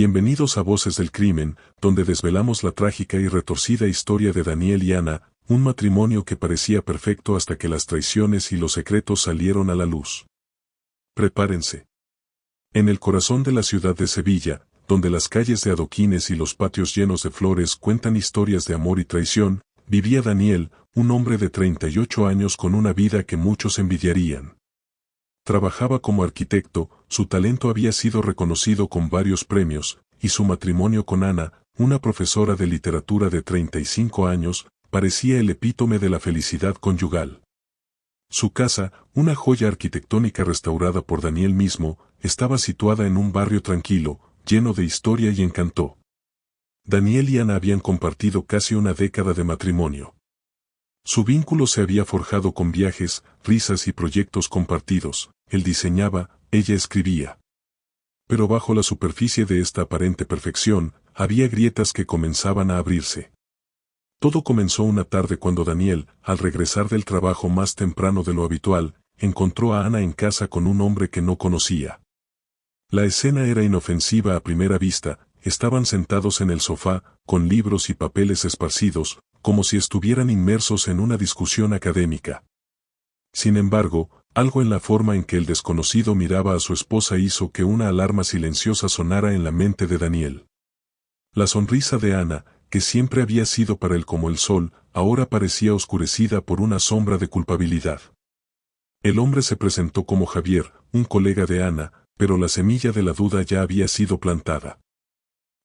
Bienvenidos a Voces del Crimen, donde desvelamos la trágica y retorcida historia de Daniel y Ana, un matrimonio que parecía perfecto hasta que las traiciones y los secretos salieron a la luz. Prepárense. En el corazón de la ciudad de Sevilla, donde las calles de adoquines y los patios llenos de flores cuentan historias de amor y traición, vivía Daniel, un hombre de 38 años con una vida que muchos envidiarían. Trabajaba como arquitecto, su talento había sido reconocido con varios premios, y su matrimonio con Ana, una profesora de literatura de 35 años, parecía el epítome de la felicidad conyugal. Su casa, una joya arquitectónica restaurada por Daniel mismo, estaba situada en un barrio tranquilo, lleno de historia y encanto. Daniel y Ana habían compartido casi una década de matrimonio. Su vínculo se había forjado con viajes, risas y proyectos compartidos. Él diseñaba, ella escribía. Pero bajo la superficie de esta aparente perfección, había grietas que comenzaban a abrirse. Todo comenzó una tarde cuando Daniel, al regresar del trabajo más temprano de lo habitual, encontró a Ana en casa con un hombre que no conocía. La escena era inofensiva a primera vista, estaban sentados en el sofá, con libros y papeles esparcidos, como si estuvieran inmersos en una discusión académica. Sin embargo, algo en la forma en que el desconocido miraba a su esposa hizo que una alarma silenciosa sonara en la mente de Daniel. La sonrisa de Ana, que siempre había sido para él como el sol, ahora parecía oscurecida por una sombra de culpabilidad. El hombre se presentó como Javier, un colega de Ana, pero la semilla de la duda ya había sido plantada.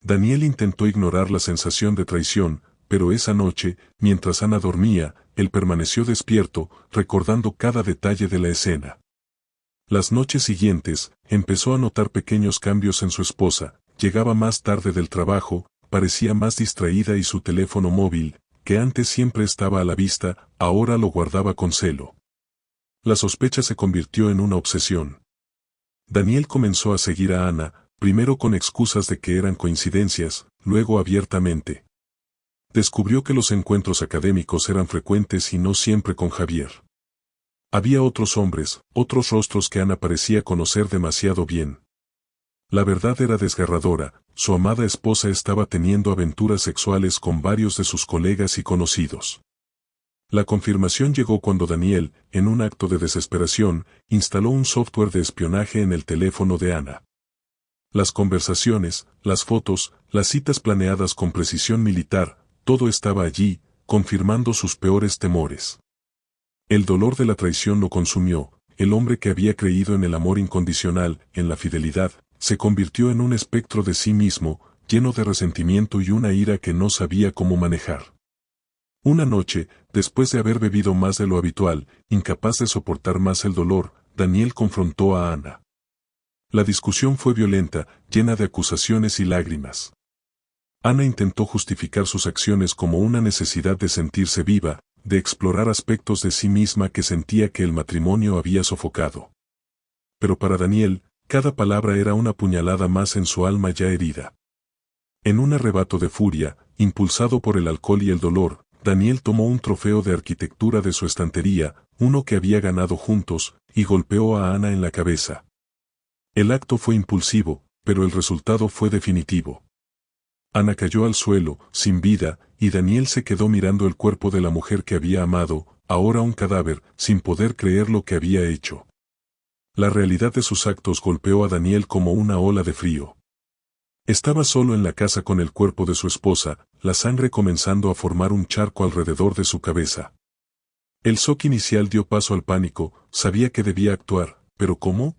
Daniel intentó ignorar la sensación de traición, pero esa noche, mientras Ana dormía, él permaneció despierto, recordando cada detalle de la escena. Las noches siguientes, empezó a notar pequeños cambios en su esposa, llegaba más tarde del trabajo, parecía más distraída y su teléfono móvil, que antes siempre estaba a la vista, ahora lo guardaba con celo. La sospecha se convirtió en una obsesión. Daniel comenzó a seguir a Ana, primero con excusas de que eran coincidencias, luego abiertamente. Descubrió que los encuentros académicos eran frecuentes y no siempre con Javier. Había otros hombres, otros rostros que Ana parecía conocer demasiado bien. La verdad era desgarradora, su amada esposa estaba teniendo aventuras sexuales con varios de sus colegas y conocidos. La confirmación llegó cuando Daniel, en un acto de desesperación, instaló un software de espionaje en el teléfono de Ana. Las conversaciones, las fotos, las citas planeadas con precisión militar, todo estaba allí, confirmando sus peores temores. El dolor de la traición lo consumió, el hombre que había creído en el amor incondicional, en la fidelidad, se convirtió en un espectro de sí mismo, lleno de resentimiento y una ira que no sabía cómo manejar. Una noche, después de haber bebido más de lo habitual, incapaz de soportar más el dolor, Daniel confrontó a Ana. La discusión fue violenta, llena de acusaciones y lágrimas. Ana intentó justificar sus acciones como una necesidad de sentirse viva, de explorar aspectos de sí misma que sentía que el matrimonio había sofocado. Pero para Daniel, cada palabra era una puñalada más en su alma ya herida. En un arrebato de furia, impulsado por el alcohol y el dolor, Daniel tomó un trofeo de arquitectura de su estantería, uno que había ganado juntos, y golpeó a Ana en la cabeza. El acto fue impulsivo, pero el resultado fue definitivo. Ana cayó al suelo, sin vida, y Daniel se quedó mirando el cuerpo de la mujer que había amado, ahora un cadáver, sin poder creer lo que había hecho. La realidad de sus actos golpeó a Daniel como una ola de frío. Estaba solo en la casa con el cuerpo de su esposa, la sangre comenzando a formar un charco alrededor de su cabeza. El shock inicial dio paso al pánico, sabía que debía actuar, pero ¿cómo?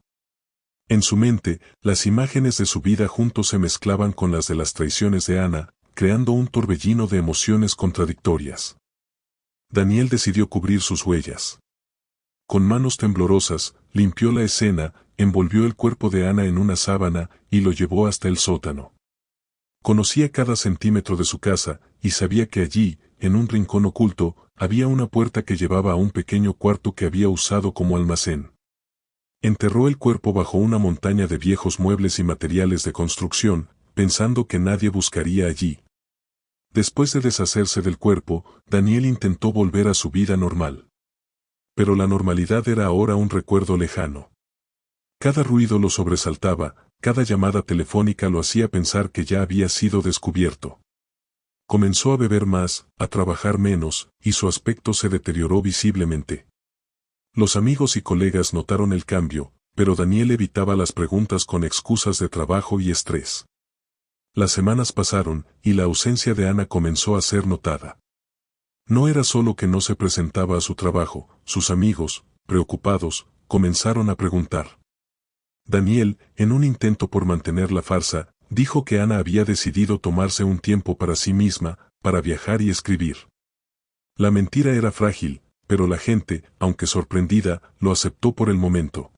En su mente, las imágenes de su vida juntos se mezclaban con las de las traiciones de Ana, creando un torbellino de emociones contradictorias. Daniel decidió cubrir sus huellas. Con manos temblorosas, limpió la escena, envolvió el cuerpo de Ana en una sábana, y lo llevó hasta el sótano. Conocía cada centímetro de su casa, y sabía que allí, en un rincón oculto, había una puerta que llevaba a un pequeño cuarto que había usado como almacén. Enterró el cuerpo bajo una montaña de viejos muebles y materiales de construcción, pensando que nadie buscaría allí. Después de deshacerse del cuerpo, Daniel intentó volver a su vida normal. Pero la normalidad era ahora un recuerdo lejano. Cada ruido lo sobresaltaba, cada llamada telefónica lo hacía pensar que ya había sido descubierto. Comenzó a beber más, a trabajar menos, y su aspecto se deterioró visiblemente. Los amigos y colegas notaron el cambio, pero Daniel evitaba las preguntas con excusas de trabajo y estrés. Las semanas pasaron, y la ausencia de Ana comenzó a ser notada. No era solo que no se presentaba a su trabajo, sus amigos, preocupados, comenzaron a preguntar. Daniel, en un intento por mantener la farsa, dijo que Ana había decidido tomarse un tiempo para sí misma, para viajar y escribir. La mentira era frágil, pero la gente, aunque sorprendida, lo aceptó por el momento.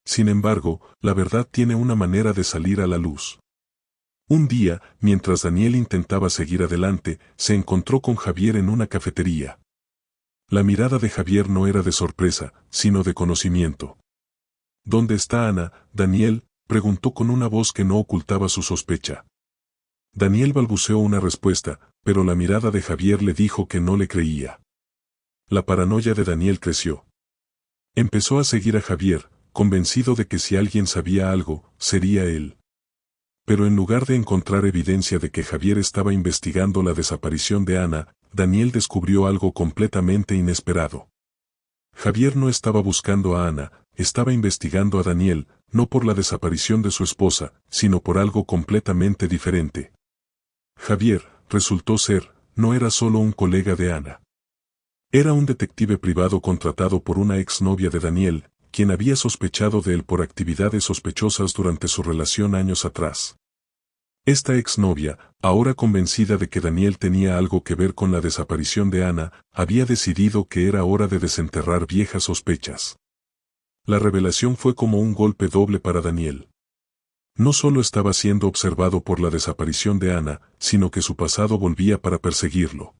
Sin embargo, la verdad tiene una manera de salir a la luz. Un día, mientras Daniel intentaba seguir adelante, se encontró con Javier en una cafetería. La mirada de Javier no era de sorpresa, sino de conocimiento. ¿Dónde está Ana, Daniel?, preguntó con una voz que no ocultaba su sospecha. Daniel balbuceó una respuesta, pero la mirada de Javier le dijo que no le creía. La paranoia de Daniel creció. Empezó a seguir a Javier, convencido de que si alguien sabía algo, sería él. Pero en lugar de encontrar evidencia de que Javier estaba investigando la desaparición de Ana, Daniel descubrió algo completamente inesperado. Javier no estaba buscando a Ana, estaba investigando a Daniel, no por la desaparición de su esposa, sino por algo completamente diferente. Javier, resultó ser, no era solo un colega de Ana. Era un detective privado contratado por una exnovia de Daniel, quien había sospechado de él por actividades sospechosas durante su relación años atrás. Esta exnovia, ahora convencida de que Daniel tenía algo que ver con la desaparición de Ana, había decidido que era hora de desenterrar viejas sospechas. La revelación fue como un golpe doble para Daniel. No solo estaba siendo observado por la desaparición de Ana, sino que su pasado volvía para perseguirlo.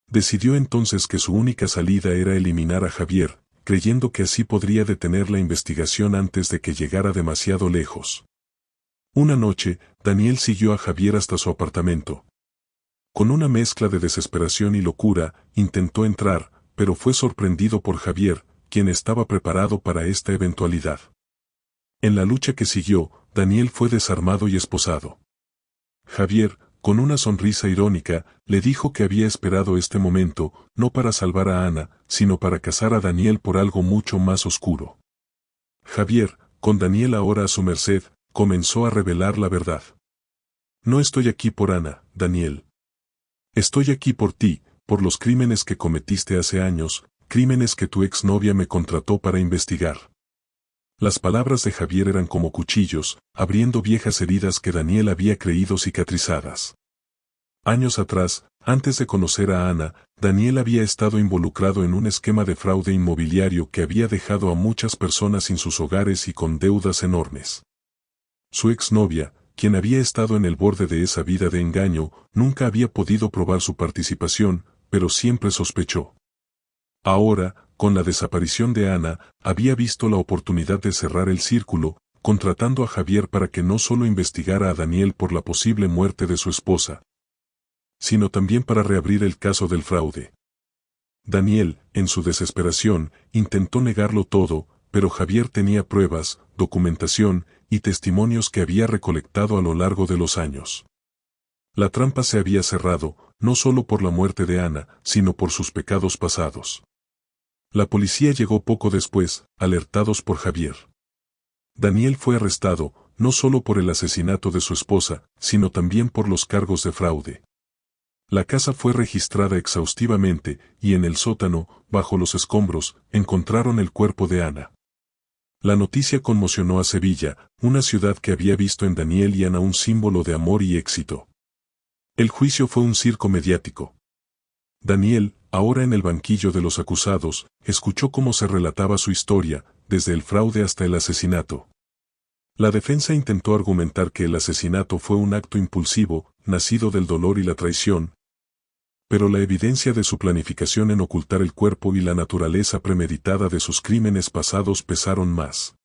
Decidió entonces que su única salida era eliminar a Javier, creyendo que así podría detener la investigación antes de que llegara demasiado lejos. Una noche, Daniel siguió a Javier hasta su apartamento. Con una mezcla de desesperación y locura, intentó entrar, pero fue sorprendido por Javier, quien estaba preparado para esta eventualidad. En la lucha que siguió, Daniel fue desarmado y esposado. Javier, con una sonrisa irónica, le dijo que había esperado este momento, no para salvar a Ana, sino para casar a Daniel por algo mucho más oscuro. Javier, con Daniel ahora a su merced, comenzó a revelar la verdad. No estoy aquí por Ana, Daniel. Estoy aquí por ti, por los crímenes que cometiste hace años, crímenes que tu exnovia me contrató para investigar. Las palabras de Javier eran como cuchillos, abriendo viejas heridas que Daniel había creído cicatrizadas. Años atrás, antes de conocer a Ana, Daniel había estado involucrado en un esquema de fraude inmobiliario que había dejado a muchas personas sin sus hogares y con deudas enormes. Su exnovia, quien había estado en el borde de esa vida de engaño, nunca había podido probar su participación, pero siempre sospechó. Ahora, con la desaparición de Ana, había visto la oportunidad de cerrar el círculo, contratando a Javier para que no solo investigara a Daniel por la posible muerte de su esposa, sino también para reabrir el caso del fraude. Daniel, en su desesperación, intentó negarlo todo, pero Javier tenía pruebas, documentación y testimonios que había recolectado a lo largo de los años. La trampa se había cerrado, no solo por la muerte de Ana, sino por sus pecados pasados. La policía llegó poco después, alertados por Javier. Daniel fue arrestado, no solo por el asesinato de su esposa, sino también por los cargos de fraude. La casa fue registrada exhaustivamente, y en el sótano, bajo los escombros, encontraron el cuerpo de Ana. La noticia conmocionó a Sevilla, una ciudad que había visto en Daniel y Ana un símbolo de amor y éxito. El juicio fue un circo mediático. Daniel, ahora en el banquillo de los acusados, escuchó cómo se relataba su historia, desde el fraude hasta el asesinato. La defensa intentó argumentar que el asesinato fue un acto impulsivo, nacido del dolor y la traición, pero la evidencia de su planificación en ocultar el cuerpo y la naturaleza premeditada de sus crímenes pasados pesaron más.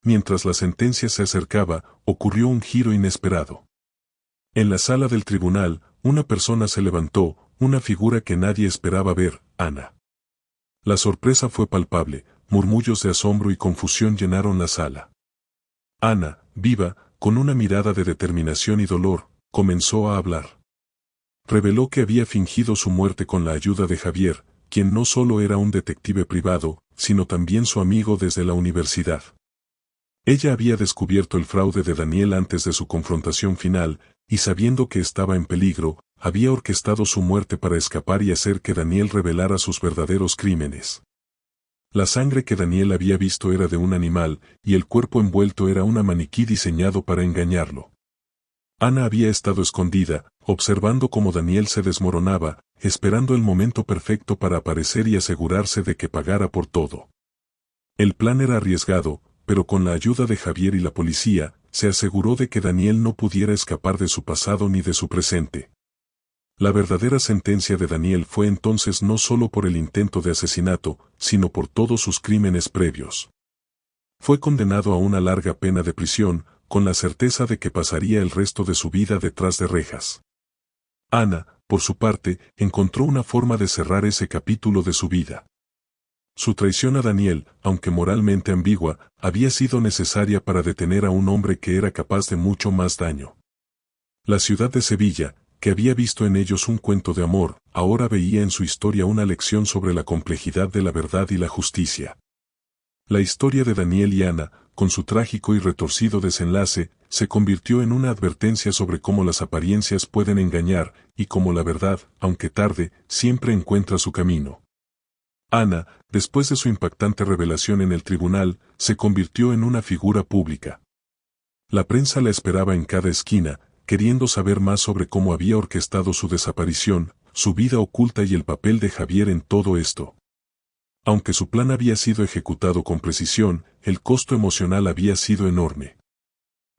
Mientras la sentencia se acercaba, ocurrió un giro inesperado. En la sala del tribunal, una persona se levantó, una figura que nadie esperaba ver, Ana. La sorpresa fue palpable, murmullos de asombro y confusión llenaron la sala. Ana, viva, con una mirada de determinación y dolor, comenzó a hablar. Reveló que había fingido su muerte con la ayuda de Javier, quien no solo era un detective privado, sino también su amigo desde la universidad. Ella había descubierto el fraude de Daniel antes de su confrontación final, y sabiendo que estaba en peligro, había orquestado su muerte para escapar y hacer que Daniel revelara sus verdaderos crímenes. La sangre que Daniel había visto era de un animal, y el cuerpo envuelto era una maniquí diseñado para engañarlo. Ana había estado escondida, observando cómo Daniel se desmoronaba, esperando el momento perfecto para aparecer y asegurarse de que pagara por todo. El plan era arriesgado, pero con la ayuda de Javier y la policía, se aseguró de que Daniel no pudiera escapar de su pasado ni de su presente. La verdadera sentencia de Daniel fue entonces no solo por el intento de asesinato, sino por todos sus crímenes previos. Fue condenado a una larga pena de prisión, con la certeza de que pasaría el resto de su vida detrás de rejas. Ana, por su parte, encontró una forma de cerrar ese capítulo de su vida. Su traición a Daniel, aunque moralmente ambigua, había sido necesaria para detener a un hombre que era capaz de mucho más daño. La ciudad de Sevilla, que había visto en ellos un cuento de amor, ahora veía en su historia una lección sobre la complejidad de la verdad y la justicia. La historia de Daniel y Ana, con su trágico y retorcido desenlace, se convirtió en una advertencia sobre cómo las apariencias pueden engañar, y cómo la verdad, aunque tarde, siempre encuentra su camino. Ana, después de su impactante revelación en el tribunal, se convirtió en una figura pública. La prensa la esperaba en cada esquina, queriendo saber más sobre cómo había orquestado su desaparición, su vida oculta y el papel de Javier en todo esto. Aunque su plan había sido ejecutado con precisión, el costo emocional había sido enorme.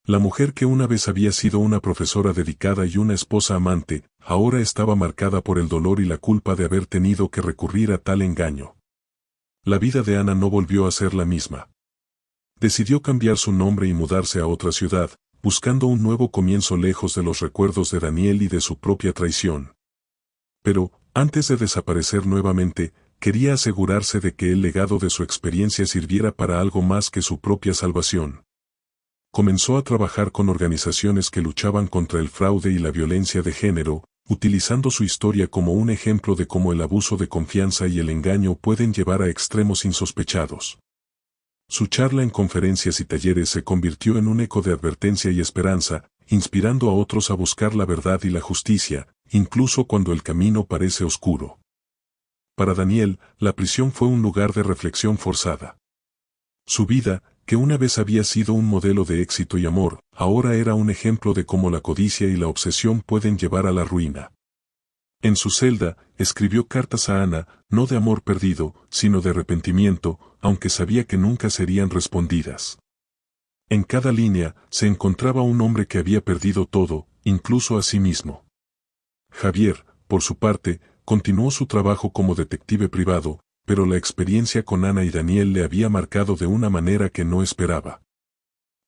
La mujer que una vez había sido una profesora dedicada y una esposa amante, ahora estaba marcada por el dolor y la culpa de haber tenido que recurrir a tal engaño. La vida de Ana no volvió a ser la misma. Decidió cambiar su nombre y mudarse a otra ciudad, buscando un nuevo comienzo lejos de los recuerdos de Daniel y de su propia traición. Pero, antes de desaparecer nuevamente, quería asegurarse de que el legado de su experiencia sirviera para algo más que su propia salvación. Comenzó a trabajar con organizaciones que luchaban contra el fraude y la violencia de género, utilizando su historia como un ejemplo de cómo el abuso de confianza y el engaño pueden llevar a extremos insospechados. Su charla en conferencias y talleres se convirtió en un eco de advertencia y esperanza, inspirando a otros a buscar la verdad y la justicia, incluso cuando el camino parece oscuro. Para Daniel, la prisión fue un lugar de reflexión forzada. Su vida, que una vez había sido un modelo de éxito y amor, ahora era un ejemplo de cómo la codicia y la obsesión pueden llevar a la ruina. En su celda, escribió cartas a Ana, no de amor perdido, sino de arrepentimiento, aunque sabía que nunca serían respondidas. En cada línea, se encontraba un hombre que había perdido todo, incluso a sí mismo. Javier, por su parte, continuó su trabajo como detective privado, pero la experiencia con Ana y Daniel le había marcado de una manera que no esperaba.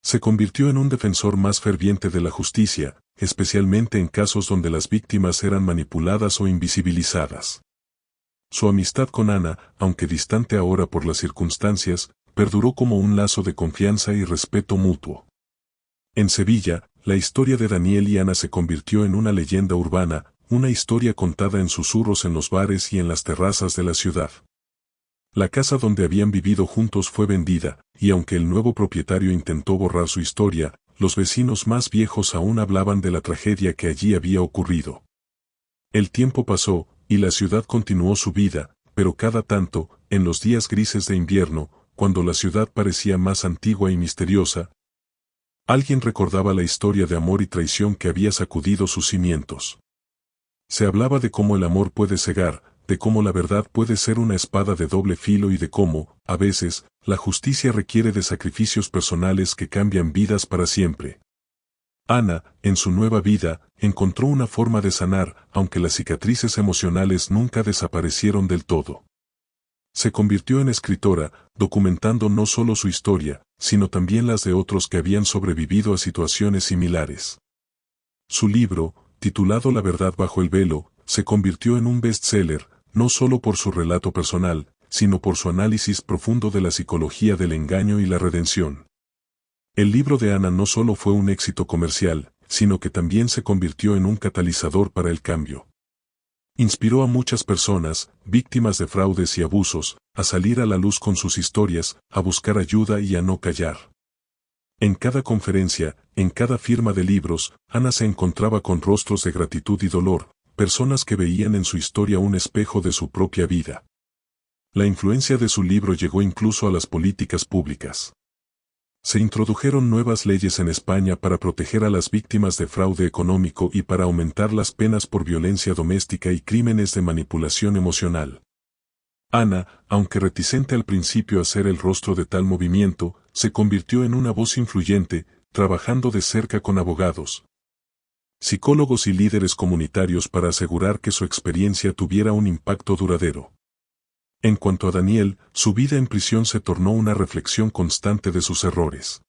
Se convirtió en un defensor más ferviente de la justicia, especialmente en casos donde las víctimas eran manipuladas o invisibilizadas. Su amistad con Ana, aunque distante ahora por las circunstancias, perduró como un lazo de confianza y respeto mutuo. En Sevilla, la historia de Daniel y Ana se convirtió en una leyenda urbana, una historia contada en susurros en los bares y en las terrazas de la ciudad. La casa donde habían vivido juntos fue vendida, y aunque el nuevo propietario intentó borrar su historia, los vecinos más viejos aún hablaban de la tragedia que allí había ocurrido. El tiempo pasó, y la ciudad continuó su vida, pero cada tanto, en los días grises de invierno, cuando la ciudad parecía más antigua y misteriosa, alguien recordaba la historia de amor y traición que había sacudido sus cimientos. Se hablaba de cómo el amor puede cegar, de cómo la verdad puede ser una espada de doble filo y de cómo, a veces, la justicia requiere de sacrificios personales que cambian vidas para siempre. Ana, en su nueva vida, encontró una forma de sanar, aunque las cicatrices emocionales nunca desaparecieron del todo. Se convirtió en escritora, documentando no solo su historia, sino también las de otros que habían sobrevivido a situaciones similares. Su libro, titulado La verdad bajo el velo, se convirtió en un bestseller, no solo por su relato personal, sino por su análisis profundo de la psicología del engaño y la redención. El libro de Ana no solo fue un éxito comercial, sino que también se convirtió en un catalizador para el cambio. Inspiró a muchas personas, víctimas de fraudes y abusos, a salir a la luz con sus historias, a buscar ayuda y a no callar. En cada conferencia, en cada firma de libros, Ana se encontraba con rostros de gratitud y dolor, personas que veían en su historia un espejo de su propia vida. La influencia de su libro llegó incluso a las políticas públicas. Se introdujeron nuevas leyes en España para proteger a las víctimas de fraude económico y para aumentar las penas por violencia doméstica y crímenes de manipulación emocional. Ana, aunque reticente al principio a ser el rostro de tal movimiento, se convirtió en una voz influyente, trabajando de cerca con abogados, psicólogos y líderes comunitarios para asegurar que su experiencia tuviera un impacto duradero. En cuanto a Daniel, su vida en prisión se tornó una reflexión constante de sus errores.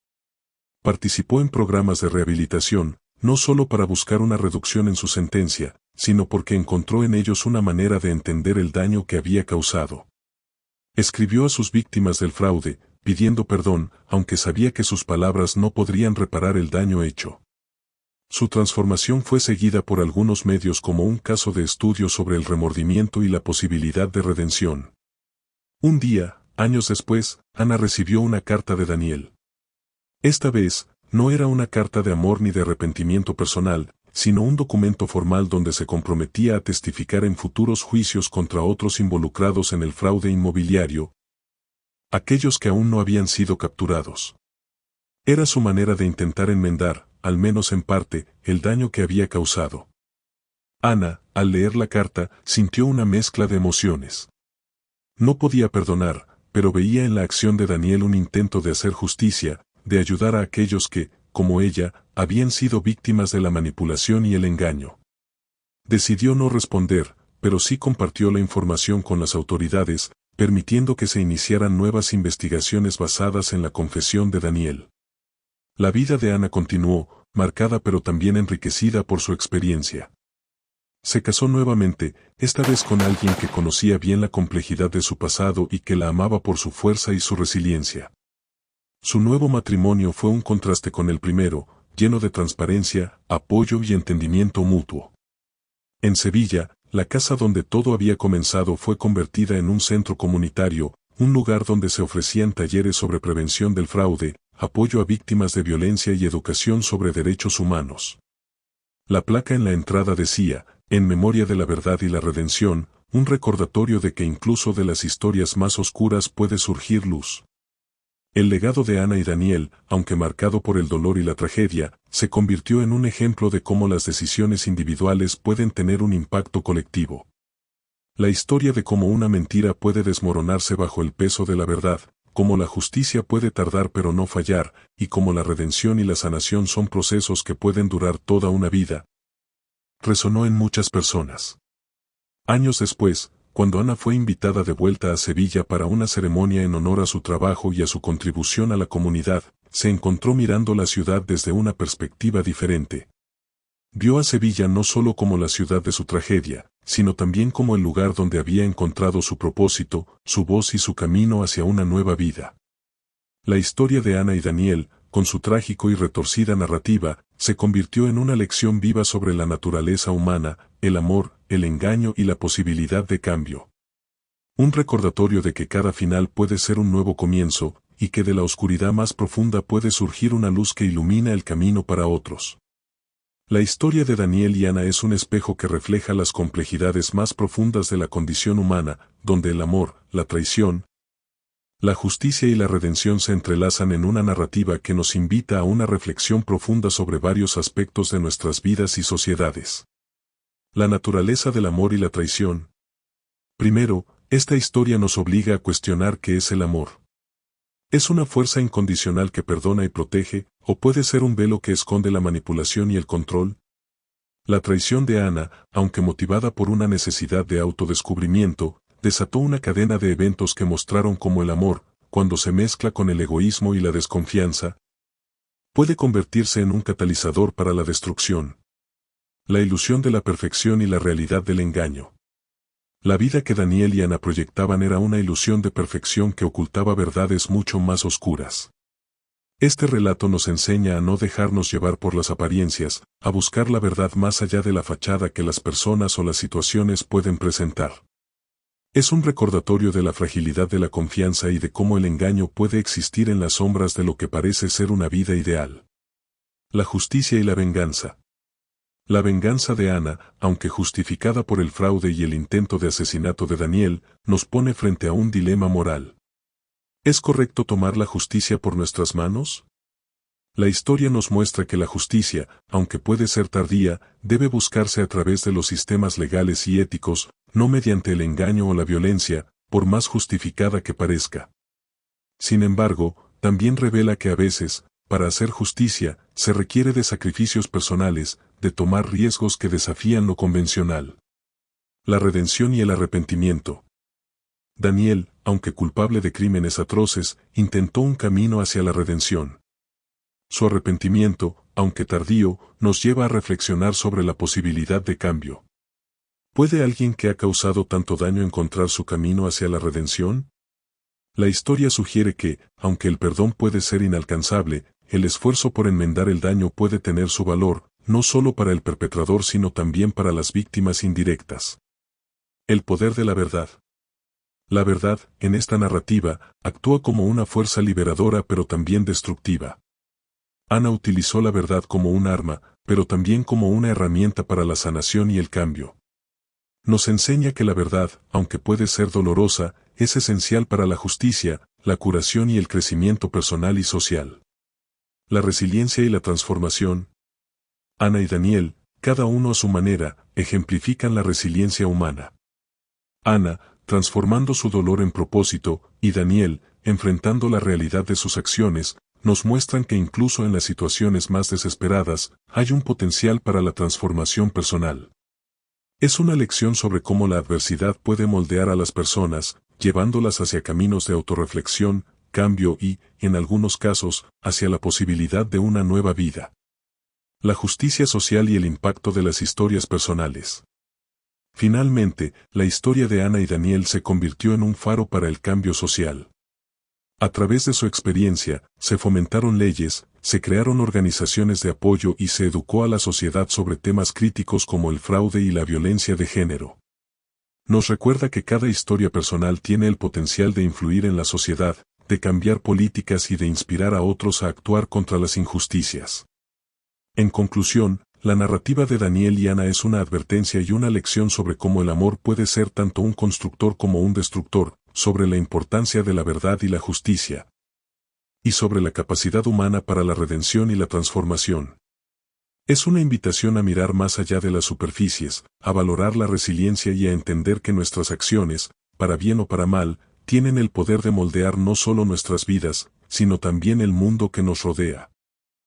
Participó en programas de rehabilitación, no solo para buscar una reducción en su sentencia, sino porque encontró en ellos una manera de entender el daño que había causado. Escribió a sus víctimas del fraude, pidiendo perdón, aunque sabía que sus palabras no podrían reparar el daño hecho. Su transformación fue seguida por algunos medios como un caso de estudio sobre el remordimiento y la posibilidad de redención. Un día, años después, Ana recibió una carta de Daniel. Esta vez, no era una carta de amor ni de arrepentimiento personal, sino un documento formal donde se comprometía a testificar en futuros juicios contra otros involucrados en el fraude inmobiliario, aquellos que aún no habían sido capturados. Era su manera de intentar enmendar, al menos en parte, el daño que había causado. Ana, al leer la carta, sintió una mezcla de emociones. No podía perdonar, pero veía en la acción de Daniel un intento de hacer justicia, de ayudar a aquellos que, como ella, habían sido víctimas de la manipulación y el engaño. Decidió no responder, pero sí compartió la información con las autoridades, permitiendo que se iniciaran nuevas investigaciones basadas en la confesión de Daniel. La vida de Ana continuó, marcada pero también enriquecida por su experiencia. Se casó nuevamente, esta vez con alguien que conocía bien la complejidad de su pasado y que la amaba por su fuerza y su resiliencia. Su nuevo matrimonio fue un contraste con el primero, lleno de transparencia, apoyo y entendimiento mutuo. En Sevilla, la casa donde todo había comenzado fue convertida en un centro comunitario, un lugar donde se ofrecían talleres sobre prevención del fraude, apoyo a víctimas de violencia y educación sobre derechos humanos. La placa en la entrada decía, en memoria de la verdad y la redención, un recordatorio de que incluso de las historias más oscuras puede surgir luz. El legado de Ana y Daniel, aunque marcado por el dolor y la tragedia, se convirtió en un ejemplo de cómo las decisiones individuales pueden tener un impacto colectivo. La historia de cómo una mentira puede desmoronarse bajo el peso de la verdad, cómo la justicia puede tardar pero no fallar, y cómo la redención y la sanación son procesos que pueden durar toda una vida, resonó en muchas personas. Años después, cuando Ana fue invitada de vuelta a Sevilla para una ceremonia en honor a su trabajo y a su contribución a la comunidad, se encontró mirando la ciudad desde una perspectiva diferente. Vio a Sevilla no solo como la ciudad de su tragedia, sino también como el lugar donde había encontrado su propósito, su voz y su camino hacia una nueva vida. La historia de Ana y Daniel, con su trágico y retorcida narrativa, se convirtió en una lección viva sobre la naturaleza humana, el amor, el engaño y la posibilidad de cambio. Un recordatorio de que cada final puede ser un nuevo comienzo, y que de la oscuridad más profunda puede surgir una luz que ilumina el camino para otros. La historia de Daniel y Ana es un espejo que refleja las complejidades más profundas de la condición humana, donde el amor, la traición, la justicia y la redención se entrelazan en una narrativa que nos invita a una reflexión profunda sobre varios aspectos de nuestras vidas y sociedades. La naturaleza del amor y la traición. Primero, esta historia nos obliga a cuestionar qué es el amor. ¿Es una fuerza incondicional que perdona y protege, o puede ser un velo que esconde la manipulación y el control? La traición de Ana, aunque motivada por una necesidad de autodescubrimiento, desató una cadena de eventos que mostraron cómo el amor, cuando se mezcla con el egoísmo y la desconfianza, puede convertirse en un catalizador para la destrucción. La ilusión de la perfección y la realidad del engaño. La vida que Daniel y Ana proyectaban era una ilusión de perfección que ocultaba verdades mucho más oscuras. Este relato nos enseña a no dejarnos llevar por las apariencias, a buscar la verdad más allá de la fachada que las personas o las situaciones pueden presentar. Es un recordatorio de la fragilidad de la confianza y de cómo el engaño puede existir en las sombras de lo que parece ser una vida ideal. La justicia y la venganza. La venganza de Ana, aunque justificada por el fraude y el intento de asesinato de Daniel, nos pone frente a un dilema moral. ¿Es correcto tomar la justicia por nuestras manos? La historia nos muestra que la justicia, aunque puede ser tardía, debe buscarse a través de los sistemas legales y éticos, no mediante el engaño o la violencia, por más justificada que parezca. Sin embargo, también revela que a veces, para hacer justicia, se requiere de sacrificios personales, de tomar riesgos que desafían lo convencional. La redención y el arrepentimiento. Daniel, aunque culpable de crímenes atroces, intentó un camino hacia la redención. Su arrepentimiento, aunque tardío, nos lleva a reflexionar sobre la posibilidad de cambio. ¿Puede alguien que ha causado tanto daño encontrar su camino hacia la redención? La historia sugiere que, aunque el perdón puede ser inalcanzable, el esfuerzo por enmendar el daño puede tener su valor, no solo para el perpetrador sino también para las víctimas indirectas. El poder de la verdad. La verdad, en esta narrativa, actúa como una fuerza liberadora pero también destructiva. Ana utilizó la verdad como un arma, pero también como una herramienta para la sanación y el cambio. Nos enseña que la verdad, aunque puede ser dolorosa, es esencial para la justicia, la curación y el crecimiento personal y social. La resiliencia y la transformación. Ana y Daniel, cada uno a su manera, ejemplifican la resiliencia humana. Ana, transformando su dolor en propósito, y Daniel, enfrentando la realidad de sus acciones, nos muestran que incluso en las situaciones más desesperadas, hay un potencial para la transformación personal. Es una lección sobre cómo la adversidad puede moldear a las personas, llevándolas hacia caminos de autorreflexión, cambio y, en algunos casos, hacia la posibilidad de una nueva vida. La justicia social y el impacto de las historias personales. Finalmente, la historia de Ana y Daniel se convirtió en un faro para el cambio social. A través de su experiencia, se fomentaron leyes, se crearon organizaciones de apoyo y se educó a la sociedad sobre temas críticos como el fraude y la violencia de género. Nos recuerda que cada historia personal tiene el potencial de influir en la sociedad, de cambiar políticas y de inspirar a otros a actuar contra las injusticias. En conclusión, la narrativa de Daniel y Ana es una advertencia y una lección sobre cómo el amor puede ser tanto un constructor como un destructor, sobre la importancia de la verdad y la justicia, y sobre la capacidad humana para la redención y la transformación. Es una invitación a mirar más allá de las superficies, a valorar la resiliencia y a entender que nuestras acciones, para bien o para mal, tienen el poder de moldear no solo nuestras vidas, sino también el mundo que nos rodea.